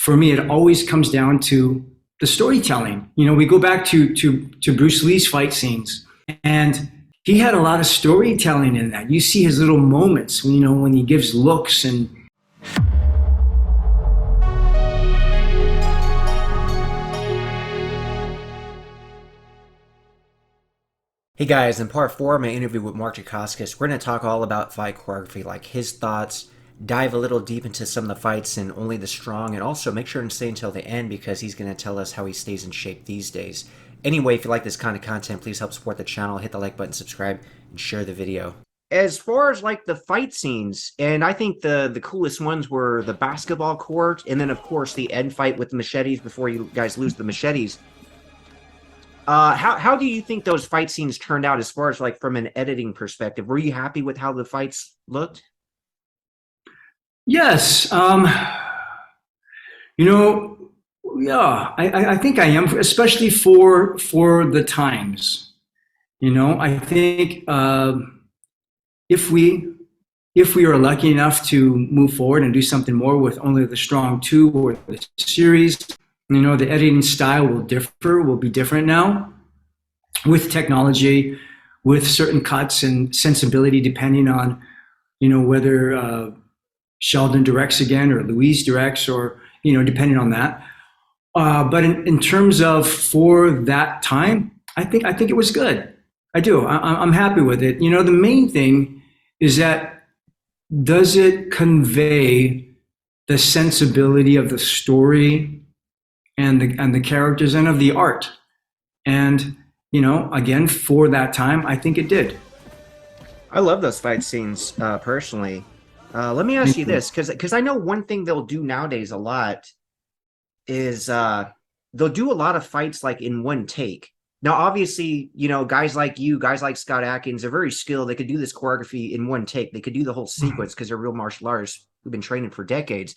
for me, it always comes down to the storytelling. We go back to Bruce Lee's fight scenes, and he had a lot of storytelling in that. You see his little moments, when he gives looks and. Hey guys, in part 4 of my interview with Mark Dacascos, we're going to talk all about fight choreography, like his thoughts, dive a little deep into some of the fights and only the strong, and also make sure and stay until the end because he's going to tell us how he stays in shape these days. Anyway, if you like this kind of content, please help support the channel, hit the like button, subscribe, and share the video. As far as like the fight scenes, and I think the coolest ones were the basketball court, and then of course the end fight with the machetes before you guys lose the machetes. How do you think those fight scenes turned out as far as like from an editing perspective? Were you happy with how the fights looked? Yes. Yeah, I think I am, especially for the times. I think if we are lucky enough to move forward and do something more with Only the Strong 2 or the series, the editing style will be different now with technology, with certain cuts and sensibility depending on, whether Sheldon directs again or Louise directs or, depending on that. But in terms of for that time, I think it was good. I do. I'm happy with it. The main thing is that does it convey the sensibility of the story and the characters and of the art? And, again, for that time, I think it did. I love those fight scenes personally. Let me ask you this, because I know one thing they'll do nowadays a lot is they'll do a lot of fights like in one take. Now, obviously, guys like you, guys like Scott Adkins are very skilled. They could do this choreography in one take. They could do the whole sequence because they're real martial artists who've been training for decades.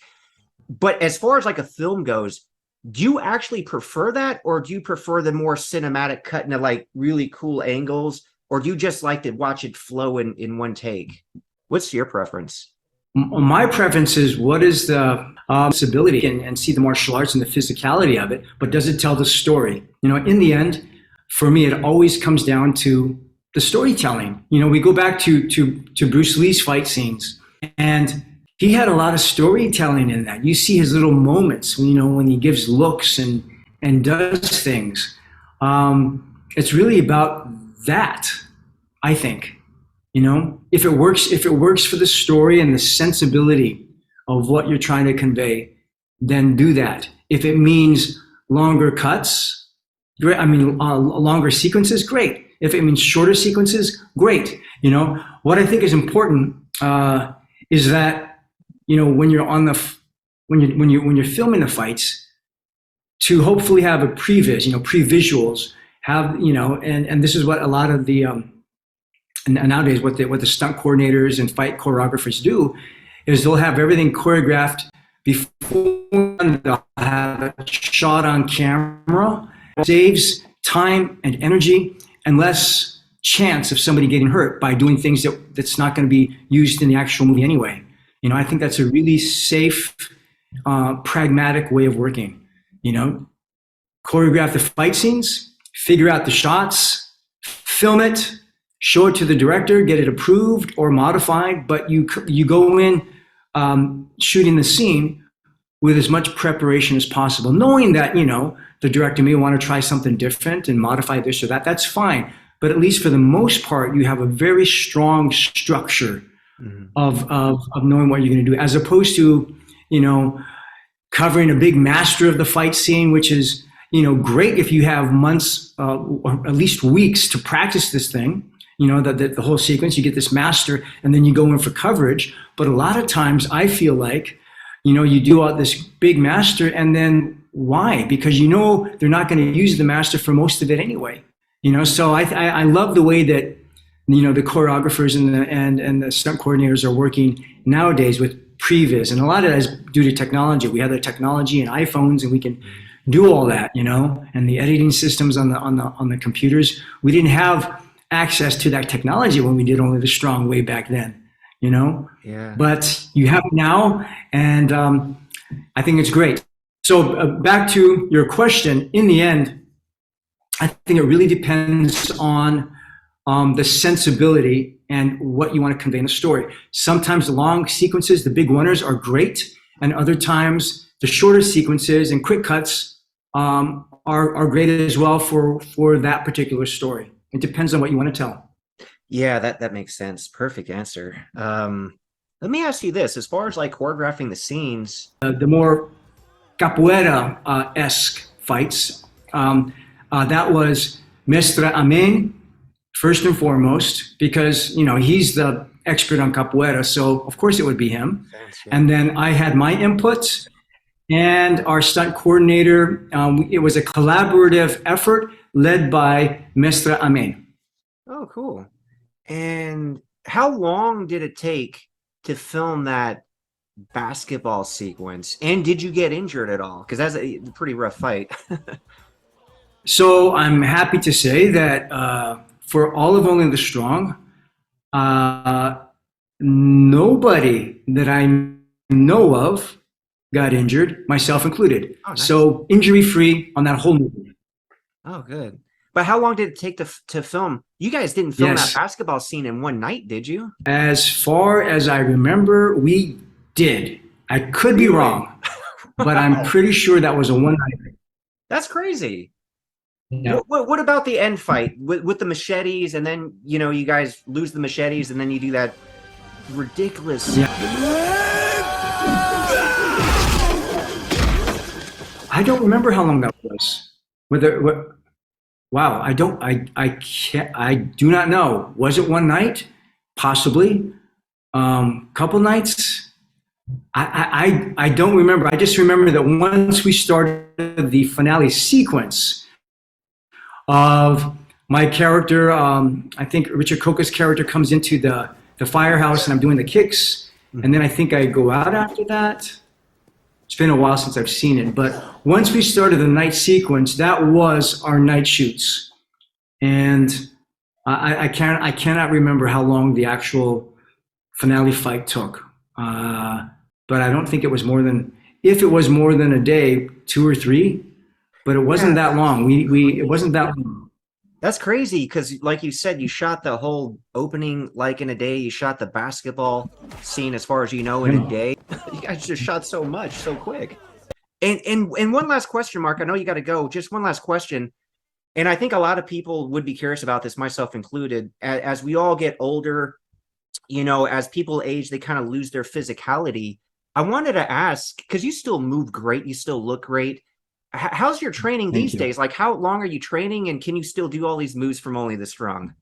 But as far as like a film goes, do you actually prefer that, or do you prefer the more cinematic cut into like really cool angles, or do you just like to watch it flow in one take? What's your preference? My preference is what is the ability and see the martial arts and the physicality of it, but does it tell the story? In the end, for me, it always comes down to the storytelling. We go back to Bruce Lee's fight scenes, and he had a lot of storytelling in that. You see his little moments, when he gives looks and does things. It's really about that, I think. If it works for the story and the sensibility of what you're trying to convey, then do that. If it means longer cuts, great. Longer sequences, great. If it means shorter sequences, great. What I think is important is that when you're when you're filming the fights, to hopefully have a previs, pre-visuals, have and this is what a lot of the and nowadays what the stunt coordinators and fight choreographers do is they'll have everything choreographed before, they'll have a shot on camera. Saves time and energy and less chance of somebody getting hurt by doing things that's not going to be used in the actual movie anyway. I think that's a really safe, pragmatic way of working. Choreograph the fight scenes, figure out the shots, film it, show it to the director, get it approved or modified, but you go in shooting the scene with as much preparation as possible, knowing that, the director may want to try something different and modify this or that. That's fine. But at least for the most part, you have a very strong structure of knowing what you're going to do, as opposed to, covering a big master of the fight scene, which is, great if you have months or at least weeks to practice this thing. The whole sequence, you get this master and then you go in for coverage. But a lot of times I feel like, you do all this big master and then why? Because they're not going to use the master for most of it anyway. So I love the way that, the choreographers and the stunt coordinators are working nowadays with previs. And a lot of that is due to technology. We have the technology and iPhones and we can do all that, and the editing systems on the computers. We didn't have access to that technology when we did Only the Strong way back then, Yeah. But you have it now, and I think it's great. So back to your question, in the end, I think it really depends on the sensibility and what you want to convey in the story. Sometimes the long sequences, the big runners, are great, and other times the shorter sequences and quick cuts are great as well for that particular story. It depends on what you want to tell. Yeah, that makes sense. Perfect answer. Let me ask you this: as far as like choreographing the scenes, The more capoeira-esque fights, that was Mestre Amen, first and foremost, because he's the expert on capoeira, so of course it would be him. sense, yeah. And then I had my input and our stunt coordinator. It was a collaborative effort led by Mestre Amen. Oh, cool. And how long did it take to film that basketball sequence? And did you get injured at all? Because that's a pretty rough fight. So I'm happy to say that for all of Only the Strong, uh, nobody that I know of got injured, myself included. Oh, nice. So injury free on that whole movie. Oh, good. But how long did it take to film? You guys didn't film that Yes. basketball scene in one night, did you? As far as I remember, we did. I could be Really? wrong, but I'm pretty sure that was a one night. That's crazy. Yeah. What about the end fight with the machetes, and then you guys lose the machetes, and then you do that ridiculous. Yeah. I don't remember how long that was. Whether what? Wow, I don't. I can't. I do not know. Was it one night? Possibly. Couple nights. I don't remember. I just remember that once we started the finale sequence of my character, I think Richard Coca's character comes into the firehouse and I'm doing the kicks. And then I think I go out after that. It's been a while since I've seen it. But once we started the night sequence, that was our night shoots. And I cannot remember how long the actual finale fight took. But I don't think it was more than, if it was more than a day, 2 or 3, but it wasn't that long. It wasn't that long. That's crazy because, like you said, you shot the whole opening like in a day. You shot the basketball scene, as far as you know, in a day. You guys just shot so much so quick. And one last question, Mark. I know you got to go. Just one last question. And I think a lot of people would be curious about this, myself included. As we all get older, as people age, they kind of lose their physicality. I wanted to ask, because you still move great, you still look great. How's your training Thank these you. days? Like, how long are you training, and can you still do all these moves from Only the Strong?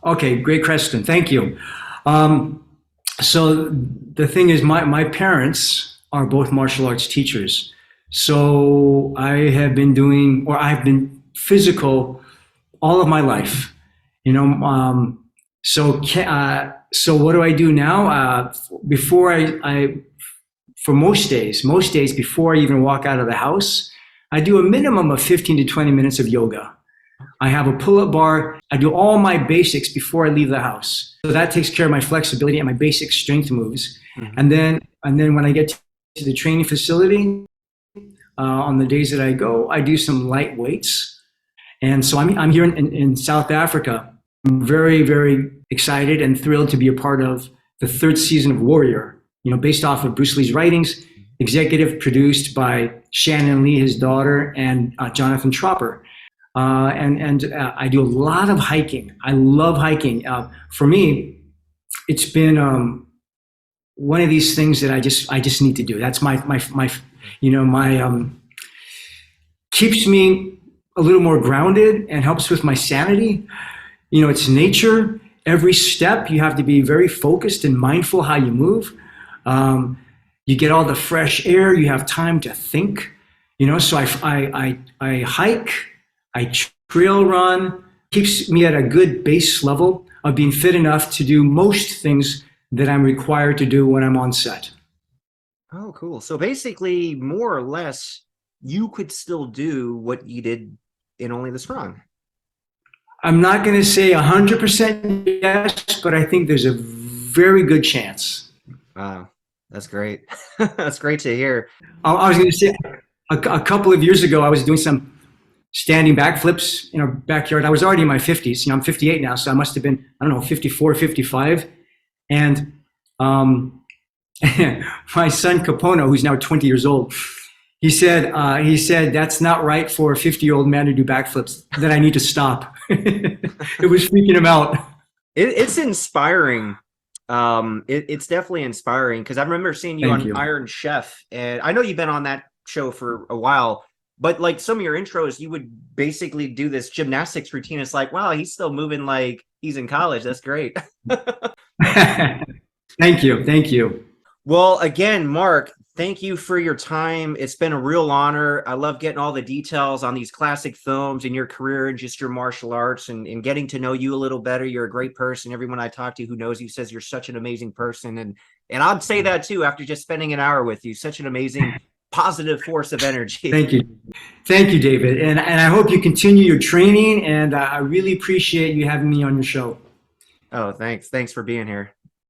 Okay, great question. Thank you. Um, so the thing is, my parents are both martial arts teachers. So I've been physical all of my life. So what do I do now? Before for most days before I even walk out of the house, I do a minimum of 15 to 20 minutes of yoga. I have a pull-up bar. I do all my basics before I leave the house. So that takes care of my flexibility and my basic strength moves. Mhm. And then when I get to the training facility, on the days that I go, I do some light weights. And so I'm here in South Africa. I'm very, very excited and thrilled to be a part of the 3rd season of Warrior, based off of Bruce Lee's writings, executive produced by Shannon Lee, his daughter, and Jonathan Tropper. I do a lot of hiking. I love hiking. For me, it's been one of these things that I just need to do. That's my keeps me a little more grounded and helps with my sanity. It's nature. Every step you have to be very focused and mindful how you move. You get all the fresh air. You have time to think. So I hike. I trail run. Keeps me at a good base level of being fit enough to do most things that I'm required to do when I'm on set. Oh, cool. So basically, more or less, you could still do what you did in Only the Strong. I'm not going to say 100% yes, but I think there's a very good chance. Wow. That's great. That's great to hear. I was going to say, a couple of years ago, I was doing some standing backflips in our backyard. I was already in my 50s. I'm 58 now, so I must have been, I don't know, 54, 55. And my son Capono, who's now 20 years old, he said that's not right for a 50-year-old man to do backflips. That I need to stop. It was freaking him out. It's inspiring. It's definitely inspiring because I remember seeing you Thank on you. Iron Chef, and I know you've been on that show for a while. But like some of your intros, you would basically do this gymnastics routine. It's like, wow, he's still moving like he's in college. That's great. Thank you. Thank you. Well, again, Mark, thank you for your time. It's been a real honor. I love getting all the details on these classic films and your career and just your martial arts and getting to know you a little better. You're a great person. Everyone I talk to who knows you says you're such an amazing person. And I'd say that too after just spending an hour with you. Such an amazing positive force of energy. Thank you. Thank you, David. And I hope you continue your training. And I really appreciate you having me on your show. Oh, thanks. Thanks for being here.